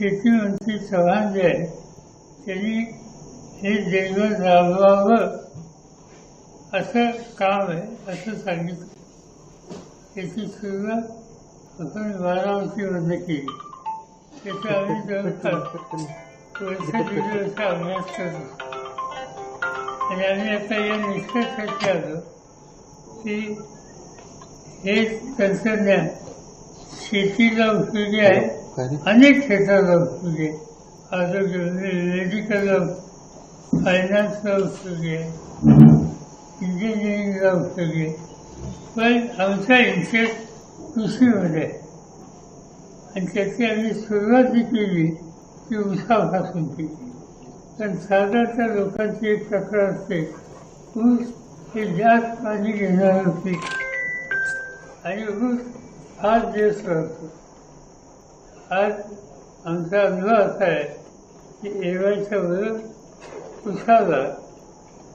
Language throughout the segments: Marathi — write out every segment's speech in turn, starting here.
शेती मंत्री चव्हाण जे आहे त्यांनी हे जंगल राबवावं असं काम आहे असं सांगितलं. त्याची सुरुवात आपण बारामतीमध्ये केली. त्याचा आम्ही वर्षा अभ्यास करतो आणि आम्ही आता या निष्कर्षाशी आलो की हे तंत्रज्ञान शेतीला उपयोगी आहे, अनेक क्षेत्राला उपयोगी आहे, आरोग्य मेडिकलला, फायनान्सला उपयोगी आहे, इंजिनिअरिंगला उपयोगी आहे. पण आमचा इंटरेस्ट कृषीमध्ये आहे आणि त्याची आम्ही सुरुवात जी केली ती ऊसापासून केली. पण साधारणतः लोकांची एक तक्रार असते, ऊस हे जास्त पाणी घेणारं पीक आणि ऊस फार दिवस राहतो. आज आमचा अनुभव असा आहे की एवढ्याच्या वर ऊसाला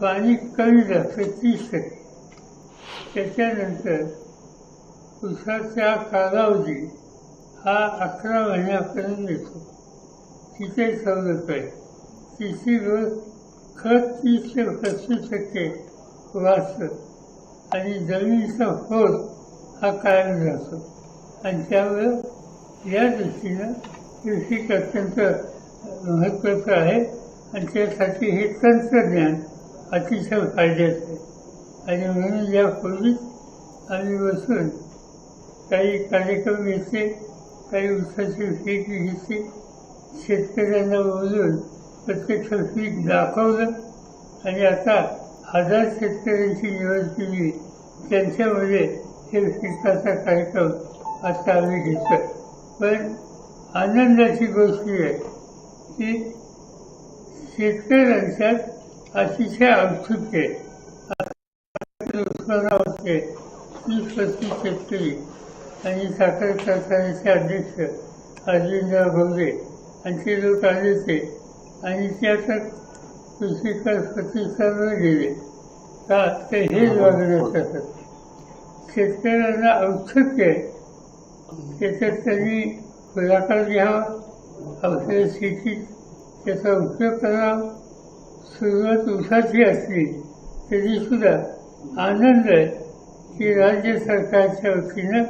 पाणी कमी लागतं 30%. त्याच्यानंतर ऊसाचा कालावधी हा 11 महिन्यापर्यंत येतो. तिथे सवलत आहे. तिसरी गोष्ट खत 30 ते 35% वाचतं आणि जमिनीचा फोड हा कायम राहतो आणि त्यामुळं या दृष्टीनं कृषी अत्यंत महत्त्वाचं आहे आणि त्यासाठी हे तंत्रज्ञान अतिशय फायद्याचं आहे. आणि म्हणून यापूर्वीच आम्ही बसून काही कार्यक्रम घेतले, काही ऊसाची पीक घेतली, शेतकऱ्यांना बोलून प्रत्यक्ष पीक दाखवलं आणि आता 1000 शेतकऱ्यांची निवड केली. त्यांच्यामध्ये हे पिकाचा कार्यक्रम आता आम्ही घेतोय. पण आनंदाची गोष्ट आहे की शेतकऱ्यांच्यात अतिशय औत्सुक्य आहे. उस्मानाबादचे 30-35 शेतकरी आणि साखर कारखान्याचे अध्यक्ष अर्जुनराव भोगले आणि ते लोक आले होते आणि ते आता कृषी प्रतिष्ठानावर गेले का ते हेच वागणं करतात. शेतकऱ्यांना औत्सुक्य आहे, त्याच्यात त्यांनी पुढाकार घ्यावा, आपल्या शेतीत त्याचा उपयोग करावा. सुरुवात ऊसाची असली तरीसुद्धा आनंद आहे की राज्य सरकारच्या वतीनं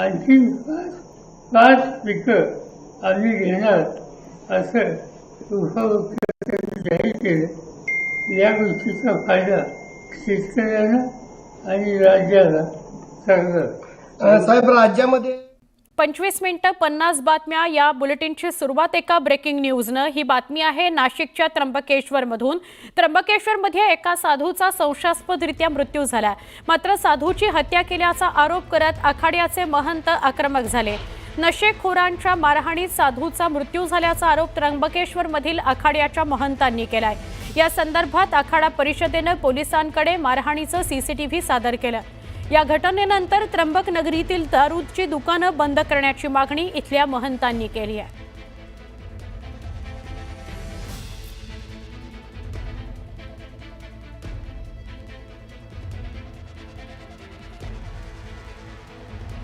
आणखी 5 पिकं आम्ही घेणार असं उपमुख्यमंत्र्यांनी जाहीर केलं. या गोष्टीचा फायदा शेतकऱ्यांना आणि राज्याला चांगला. साहेब, राज्यामध्ये 25 मिनिटं 50 बातम्या. या बुलेटिनची सुरुवात एका ब्रेकिंग न्यूजनं. ही बातमी आहे नाशिकच्या त्र्यंबकेश्वरमधून. त्र्यंबकेश्वरमध्ये एका साधूचा संशयास्पदरित्या मृत्यू झाला. मात्र साधूची हत्या केल्याचा आरोप करत आखाड्याचे महंत आक्रमक झाले. नशेखोरांच्या मारहाणीत साधूचा मृत्यू झाल्याचा आरोप त्र्यंबकेश्वरमधील आखाड्याच्या महंतांनी केलाय. या संदर्भात आखाडा परिषदेनं पोलिसांकडे मारहाणीचं सीसीटीव्ही सादर केलं. या घटनेनंतर त्र्यंबक नगरीतील दारूची दुकानं बंद करण्याची मागणी इथल्या महंतांनी केली आहे.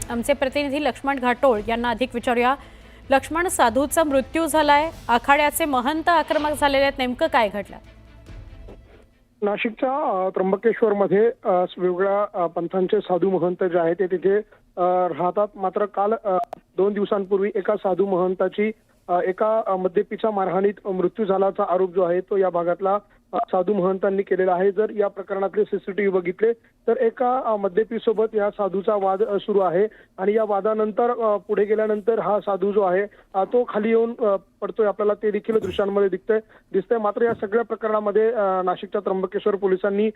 आमचे प्रतिनिधी लक्ष्मण घाटोळ यांना अधिक विचारूया. लक्ष्मण, साधूचा मृत्यू झालाय, आखाड्याचे महंत आक्रमक झालेले आहेत, नेमकं काय घडलं? नाशिकच्या त्र्यंबकेश्वरमध्ये वेगवेगळ्या पंथांचे साधू महंत जे आहेत ते तिथे राहतात. मात्र काल 2 दिवसांपूर्वी एका साधू महंताची एका मद्यपीच्या मारहाणीत मृत्यू झाल्याचा आरोप जो आहे तो या भागातला साधू महंतांनी केलेला आहे. जर या प्रकरणातले सीसीटीव्ही बघितले तर एका मद्यपीसोबत या साधूचा वाद सुरू आहे आणि या वादानंतर पुढे गेल्यानंतर हा साधू जो आहे तो खाली येऊन पडतोय. आपल्याला ते देखील दृश्यांमध्ये दिसतंय. मात्र या सगळ्या प्रकरणामध्ये नाशिकच्या त्र्यंबकेश्वर पोलिसांनी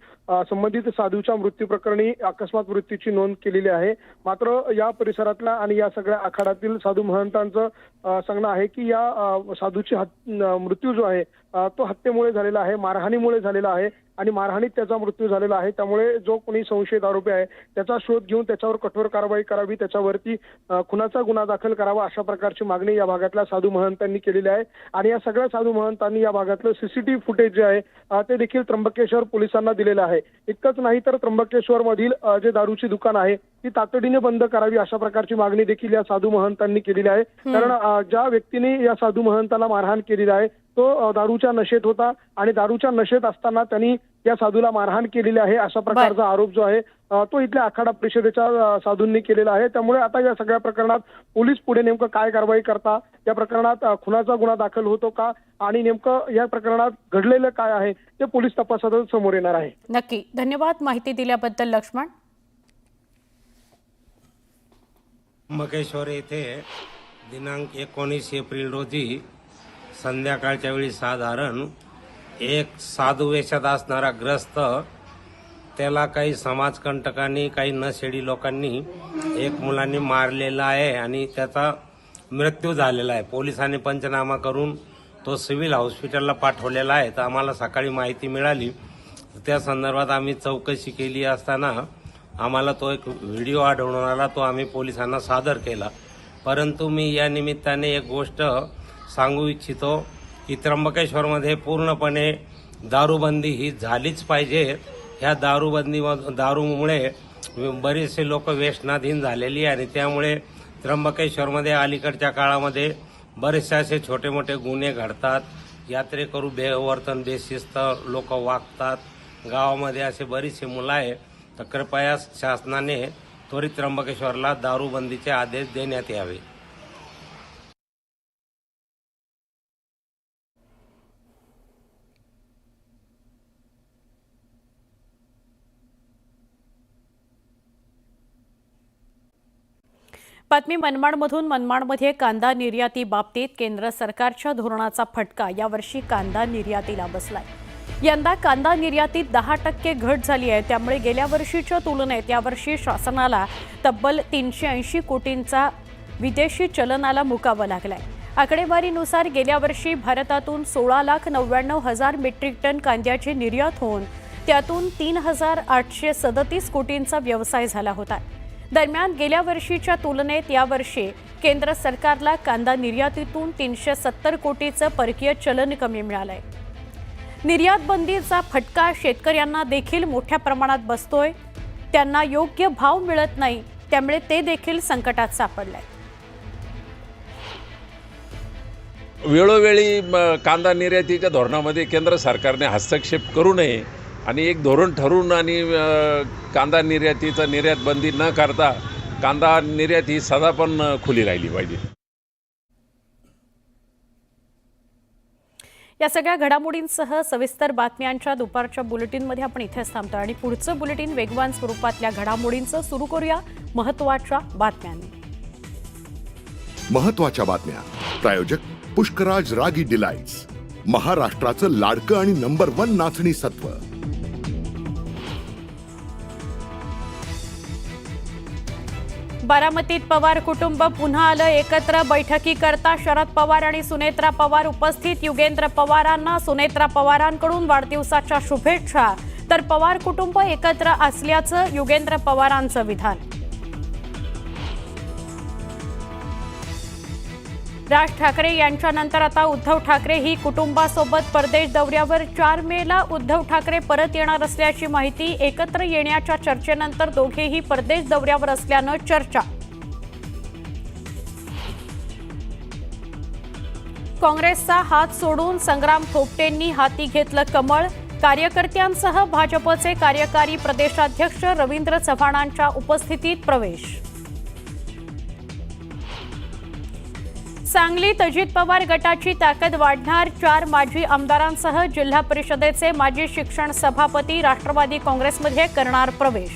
संबंधित साधूच्या मृत्यू प्रकरणी अकस्मात मृत्यूची नोंद केलेली आहे. मात्र या परिसरातल्या आणि या सगळ्या आखाड्यातील साधू महंतांचं सांगणं आहे की या साधूची मृत्यू जो आहे तो हत्येमुळे झालेला आहे, मारहाणीमुळे झालेला आहे आणि मारहाणीत त्याचा मृत्यू झालेला आहे. त्यामुळे जो कोणी संशयित आरोपी आहे त्याचा शोध घेऊन त्याच्यावर कठोर कारवाई करावी, त्याच्यावरती खुनाचा गुन्हा दाखल करावा, अशा प्रकारची मागणी या भागातल्या साधू महंतांनी केलेली आहे. आणि या सगळ्या साधू महंतांनी या भागातलं सीसीटीव्ही फुटेज जे आहे ते देखील त्र्यंबकेश्वर पोलिसांना दिलेलं आहे. इतकंच नाही तर त्र्यंबकेश्वर मधील जे दारूची दुकान आहे ती तातडीने बंद करावी, अशा प्रकारची मागणी देखील या साधू महंतांनी केलेली आहे. कारण ज्या व्यक्तीने या साधू महंताला मारहाण केलेली आहे तो दारूच्या नशेत होता आणि दारूच्या नशेत असताना त्यांनी या साधूला मारहाण केलेली आहे, अशा प्रकारचा आरोप जो आहे तो इथल्या आखाडा परिषदेच्या साधूंनी केलेला आहे. त्यामुळे आता या सगळ्या प्रकरणात पोलीस पुढे नेमकं काय कारवाई करता, या प्रकरणात खुनाचा गुन्हा दाखल होतो का आणि नेमकं या प्रकरणात घडलेलं काय आहे ते पोलीस तपासातच समोर येणार आहे. नक्की, धन्यवाद माहिती दिल्याबद्दल लक्ष्मण. त्र्यंबकेश्वर येथे दिनांक 19 एप्रिल रोजी संध्याकाळच्या वेळी साधारण एक साधू वेशात असणारा ग्रस्त त्याला काही समाजकंटकांनी, काही नशेडी लोकांनी, एक मुलांनी मारलेला आहे आणि त्याचा मृत्यू झालेला आहे. पोलिसांनी पंचनामा करून तो सिव्हिल हॉस्पिटलला पाठवलेला आहे. तर आम्हाला सकाळी माहिती मिळाली, त्या संदर्भात आम्ही चौकशी केली असताना आम्हाला तो एक व्हिडिओ आढळून आला. तो आम्ही पोलिसांना सादर केला. परंतु मी या निमित्ताने एक गोष्ट सांगू इच्छितो की त्र्यंबकेश्वरमध्ये पूर्णपणे दारूबंदी ही झालीच पाहिजे. ह्या दारूमुळे बरेचसे लोक व्यसनाधीन झालेली आहे आणि त्यामुळे त्र्यंबकेश्वरमध्ये अलीकडच्या काळामध्ये बरेचसे असे छोटे मोठे गुन्हे घडतात. यात्रेकरू वर्तन बेशिस्त लोक वागतात. गावामध्ये असे बरीचसे मुलं आहे. तर कृपया शासनाने त्वरित त्र्यंबकेश्वरला दारूबंदीचे आदेश देण्यात यावे. बातमी मनमाडमधून. मनमाडमध्ये कांदा निर्याती बाबतीत केंद्र सरकारच्या धोरणाचा फटका यावर्षी कांदा निर्यातीला बसलाय. यंदा कांदा निर्यातीत 10% घट झाली आहे. त्यामुळे गेल्या वर्षीच्या तुलनेत यावर्षी शासनाला तब्बल 380 कोटींचा विदेशी चलनाला मुकावं लागलाय. आकडेवारीनुसार गेल्या वर्षी भारतातून 16,99,000 मेट्रिक टन कांद्याची निर्यात होऊन त्यातून 3,837 कोटींचा व्यवसाय झाला होता. दरम्यान गेल्या वर्षीच्या तुलनेत यावर्षी केंद्र सरकारला कांदा निर्यातीतून 370 कोटीचं परकीय चलन कमी मिळालंय. निर्यात बंदीचा फटका शेतकऱ्यांना देखील मोठ्या प्रमाणात बसतोय. त्यांना योग्य भाव मिळत नाही, त्यामुळे ते देखील संकटात सापडलाय. वेळोवेळी कांदा निर्यातीच्या धोरणामध्ये केंद्र सरकारने हस्तक्षेप करू नये आणि एक धोरण ठरवून आणि कांदा निर्यातीचा निर्यात बंदी न करता कांदा निर्यात ही सदा पण खुली राहिली पाहिजे. या सगळ्या घडामोडींसह सविस्तर बातम्यांच्या दुपारच्या बुलेटिनमध्ये आपण इथेच थांबतो आणि पुढचं बुलेटिन वेगवान स्वरूपातल्या घडामोडींचं सुरू करूया महत्त्वाच्या बातम्यांनी. महत्त्वाच्या बातम्या. प्रायोजक पुष्कराज रागी डिलाइट्स, महाराष्ट्राचं लाडकं आणि नंबर 1 नाचणी सत्व. बारामतीत पवार कुटुंब पुन्हा आलं एकत्र. बैठकी करता शरद पवार आणि सुनेत्रा पवार उपस्थित. युगेंद्र पवारांना सुनेत्रा पवारांकडून वाढदिवसाच्या शुभेच्छा. तर पवार कुटुंब एकत्र असल्याचं युगेंद्र पवारांचं विधान. राज ठाकरे यांच्यानंतर आता उद्धव ठाकरे ही कुटुंबासोबत परदेश दौऱ्यावर. 4 मेला उद्धव ठाकरे परत येणार असल्याची माहिती. एकत्र येण्याच्या चर्चेनंतर दोघेही परदेश दौऱ्यावर असल्यानं चर्चा. काँग्रेसचा हात सोडून संग्राम थोपटेंनी हाती घेतलं कमळ. कार्यकर्त्यांसह भाजपचे कार्यकारी प्रदेशाध्यक्ष रवींद्र चव्हाणांच्या उपस्थितीत प्रवेश. सांगलीत अजित पवार गटाची ताकद वाढणार. 4 माजी आमदारांसह जिल्हा परिषदेचे माजी शिक्षण सभापती राष्ट्रवादी काँग्रेसमध्ये करणार प्रवेश.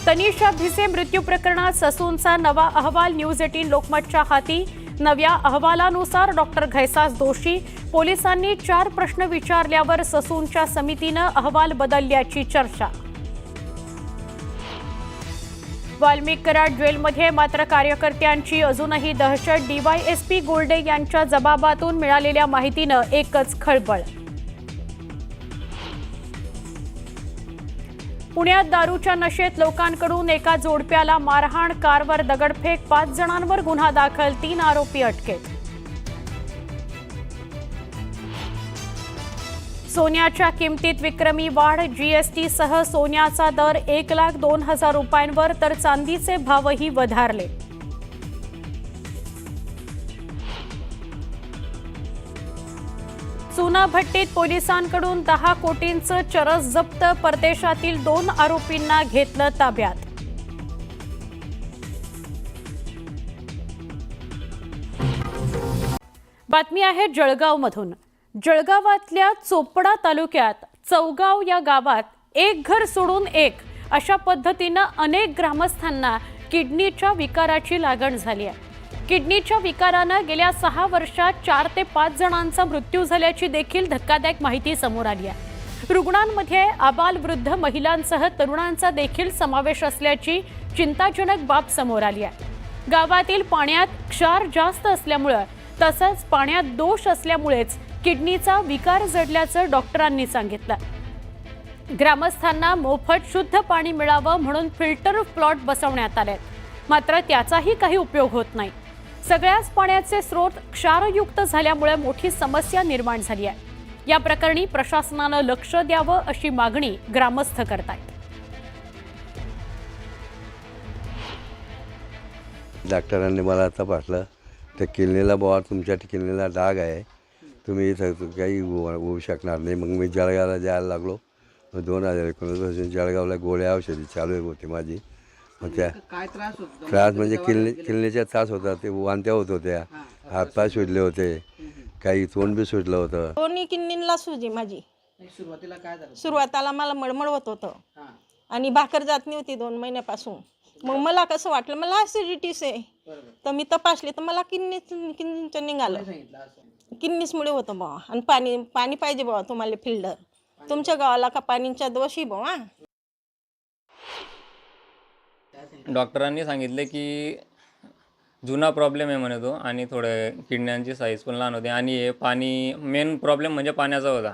तनिषा भिसे मृत्यू प्रकरणात ससूनचा नवा अहवाल. न्यूज 18 लोकमतच्या हाती. नव्या अहवालानुसार डॉक्टर घैसास दोषी. पोलिसांनी 4 प्रश्न विचारल्यावर ससूनच्या समितीनं अहवाल बदलल्याची चर्चा. वाल्मिक कराड जेलमध्ये मात्र कार्यकर्त्यांची अजूनही दहशत. डीवायएसपी गोल्डे यांच्या जबाबातून मिळालेल्या माहितीनं एकच खळबळ. पुण्यात दारूच्या नशेत लोकांकडून एका जोडप्याला मारहाण, कारवर दगडफेक, 5 जणांवर गुन्हा दाखल, 3 आरोपी अटकेत. सोन्याच्या किमतीत विक्रमी वाढ, जीएसटी सह सोन्याचा दर 1,02,000 रुपयांवर, तर चांदीचे भावही वधारले. चुना भट्टीत पोलिसांकडून 10 कोटींचं चरस जप्त, परदेशातील 2 आरोपींना घेतलं ताब्यात. बातमी आहे जळगावमधून. जळगावातल्या चोपडा तालुक्यात चौगाव या गावात एक घर सोडून एक अशा पद्धतीनं अनेक ग्रामस्थांना किडनीच्या विकाराची लागण झाली आहे. किडनीच्या विकारानं गेल्या 6 वर्षात 4 ते 5 जणांचा मृत्यू झाल्याची देखील धक्कादायक माहिती समोर आली आहे. रुग्णांमध्ये आबालवृद्ध महिलांसह तरुणांचा देखील समावेश असल्याची चिंताजनक बाब समोर आली आहे. गावातील पाण्यात क्षार जास्त असल्यामुळे तसंच पाण्यात दोष असल्यामुळेच किडनीचा विकार जडल्याचं डॉक्टरांनी सांगितलं. ग्रामस्थांना मोफत शुद्ध पाणी मिळावं म्हणून फिल्टर प्लॉट बसवण्यात आले, मात्र त्याचाही काही उपयोग होत नाही. सगळ्याच पाण्याचे स्रोत क्षारयुक्त झाल्यामुळे मोठी समस्या निर्माण झाली आहे. या प्रकरणी प्रशासनानं लक्ष द्यावं अशी मागणी ग्रामस्थ करतायत. डॉक्टरांनी मला तपासलं तर किडनीला बुवा तुमच्या किडनीला डाग आहे, तुम्ही इथं काही होऊ शकणार नाही. मग मी जळगावला जायला लागलो. 2019 पासून जळगावला गोळ्या औषधी चालू होती माझी. मग त्या त्रास म्हणजे किडनीचा त्रास होता, ते वांत्या होत होत्या, हातपाय सुजले होते, काही तोंड बी सुजलं होतं. दोन्ही किडनीला सुजी माझी. सुरुवातीला काय झालं? सुरुवातीला मला मळमळ होत होतं आणि भाकर जात नव्हती 2 महिन्यापासून. मग मला कसं वाटलं मला ॲसिडिटीस आहे, तर मी तपासली तर मला किडनीचं निघालं. किडनीसमुळे होतं बुवा. आणि पाणी पाहिजे बुवा तुम्हाला फिल्टर. तुमच्या गावाला का पाणीच्या दोषी बुवा. डॉक्टरांनी सांगितले की जुना प्रॉब्लेम आहे म्हणे तो, आणि थोडे किडण्यांची साईज पण लहान होती, आणि हे पाणी मेन प्रॉब्लेम म्हणजे पाण्याचा होता.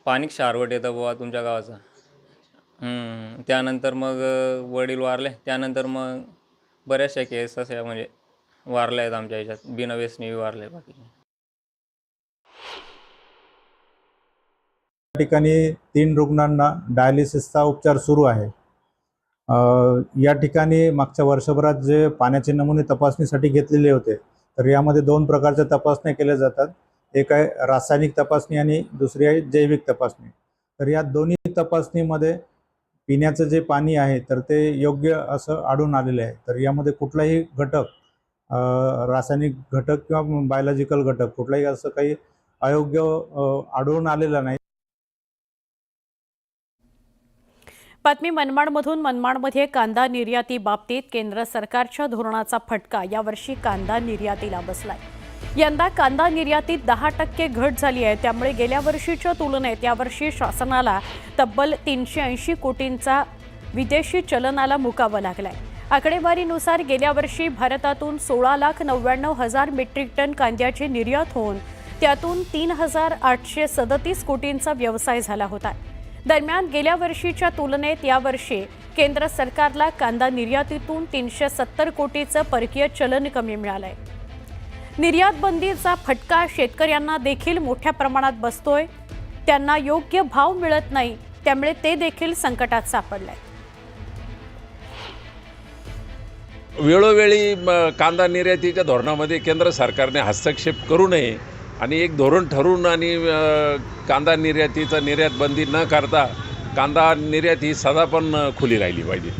पाणी क्षारवट येतं बुवा तुमच्या गावाचं. त्यानंतर मग वडील वारले, त्यानंतर मग बऱ्याचशा केस अशा म्हणजे वारल्या आहेत आमच्या ह्याच्यात, बिनव्यसनी वारले बाकी. या ठिकाणी 3 रुग्णांना डायलिसिसचा उपचार सुरू आहे. या ठिकाणी मागच्या वर्षभरात जे पाण्याचे नमुने तपासणीसाठी घेतलेले होते, तर यामध्ये 2 प्रकारच्या तपासण्या केल्या जातात. एक आहे रासायनिक तपासणी आणि दुसरी आहे जैविक तपासणी. तर या दोन्ही तपासणीमध्ये पिण्याचं जे पाणी आहे तर ते योग्य असं आढळून आलेलं आहे. तर यामध्ये कुठलाही घटक, रासायनिक घटक किंवा बायोलॉजिकल घटक कुठलाही असं काही अयोग्य आढळून आलेलं नाही. बातमी मनमाडमधून. मनमाडमध्ये कांदा निर्याती बाबतीत केंद्र सरकारच्या धोरणाचा फटका यावर्षी कांदा निर्यातीला बसलाय. यंदा कांदा निर्यातीत 10% घट झाली आहे. त्यामुळे गेल्या वर्षीच्या तुलनेत यावर्षी शासनाला तब्बल 380 कोटींचा विदेशी चलनाला मुकावं लागलाय. आकडेवारीनुसार गेल्या वर्षी भारतातून 16,99,000 मेट्रिक टन कांद्याची निर्यात होऊन त्यातून 3,837 कोटींचा व्यवसाय झाला होता. दरम्यान गेल्या वर्षीच्या तुलनेत यावर्षी केंद्र सरकारला कांदा निर्यातीतून 370 कोटीचं परकीय चलन कमी मिळालंय. निर्यात बंदीचा फटका शेतकऱ्यांना देखील मोठ्या प्रमाणात बसतोय. त्यांना योग्य भाव मिळत नाही, त्यामुळे ते देखील संकटात सापडले. वेळोवेळी कांदा निर्यातीच्या धोरणामध्ये केंद्र सरकारने हस्तक्षेप करू नये आणि एक धोरण ठरवून आणि कांदा निर्यातीचा निर्यात बंदी न करता कांदा निर्यात ही सदा पण खुली राहिली पाहिजे.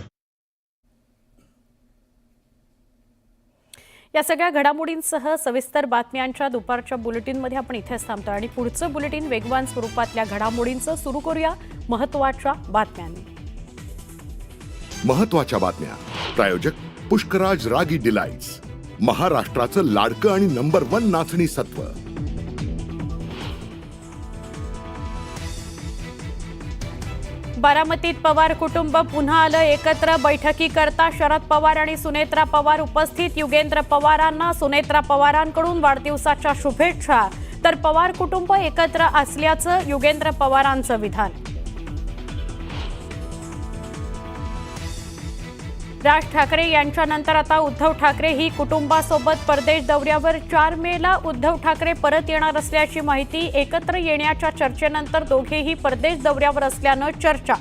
या सगळ्या घडामोडींसह सविस्तर बातम्यांच्या दुपारच्या बुलेटिनमध्ये आपण इथेच थांबतो आणि पुढचं बुलेटिन वेगवान स्वरूपातल्या घडामोडींचं सुरू करूया महत्त्वाच्या बातम्यांनी. महत्त्वाच्या बातम्या. प्रायोजक पुष्कराज रागी डिलाइट्स, महाराष्ट्राचं लाडकं आणि नंबर 1 नाचणी सत्व. बारामतीत पवार कुटुंब पुन्हा आलं एकत्र. बैठकी करता शरद पवार आणि सुनेत्रा पवार उपस्थित. युगेंद्र पवारांना सुनेत्रा पवारांकडून वाढदिवसाच्या शुभेच्छा, तर पवार कुटुंब एकत्र असल्याचं युगेंद्र पवारांचं विधान. राज ठाकरे यांच्यानंतर आता उद्धव ठाकरे ही कुटुंबासोबत परदेश दौऱ्यावर. 4 मेला उद्धव ठाकरे परत येणार असल्याची माहिती. एकत्र येण्याच्या चर्चेनंतर दोघेही परदेश दौऱ्यावर असल्यानं चर्चा.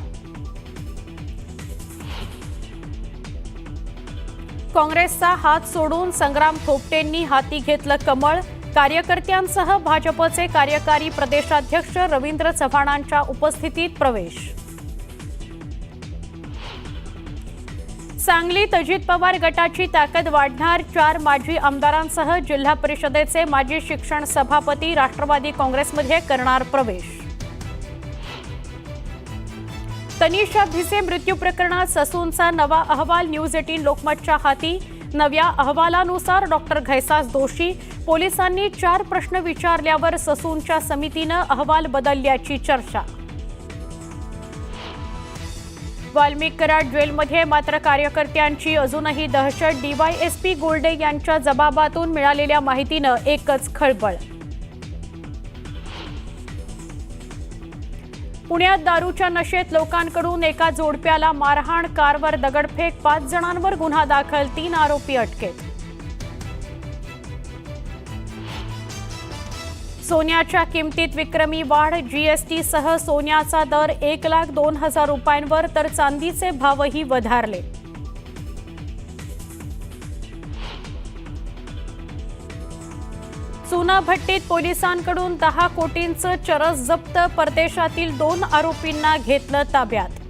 काँग्रेसचा हात सोडून संग्राम थोपटेंनी हाती घेतलं कमळ. कार्यकर्त्यांसह भाजपचे कार्यकारी प्रदेशाध्यक्ष रवींद्र चव्हाणांच्या उपस्थितीत प्रवेश. सांगलीत अजित पवार गटाची ताकद वाढणार. 4 माजी आमदारांसह जिल्हा परिषदेचे माजी शिक्षण सभापती राष्ट्रवादी काँग्रेसमध्ये करणार प्रवेश. तनिषा भिसे मृत्यू प्रकरणात ससूनचा नवा अहवाल. न्यूज 18 लोकमतच्या हाती. नव्या अहवालानुसार डॉक्टर घैसास दोषी. पोलिसांनी 4 प्रश्न विचारल्यावर ससूनच्या समितीनं अहवाल बदलल्याची चर्चा. वाल्मिक कराड जेलमध्ये मात्र कार्यकर्त्यांची अजूनही दहशत. डीवायएसपी गोल्डे यांच्या जबाबातून मिळालेल्या माहितीनं एकच खळबळ. पुण्यात दारूच्या नशेत लोकांकडून एका जोडप्याला मारहाण. कारवर दगडफेक. 5 जणांवर गुन्हा दाखल. 3 आरोपी अटकेत. सोन्याच्या किमतीत विक्रमी वाढ. जीएसटीसह सोन्याचा दर 1,02,000 रुपयांवर, तर चांदीचे भावही वधारले. चुनाभट्टीत पोलिसांकडून 10 कोटींचं चरस जप्त. परदेशातील 2 आरोपींना घेतलं ताब्यात.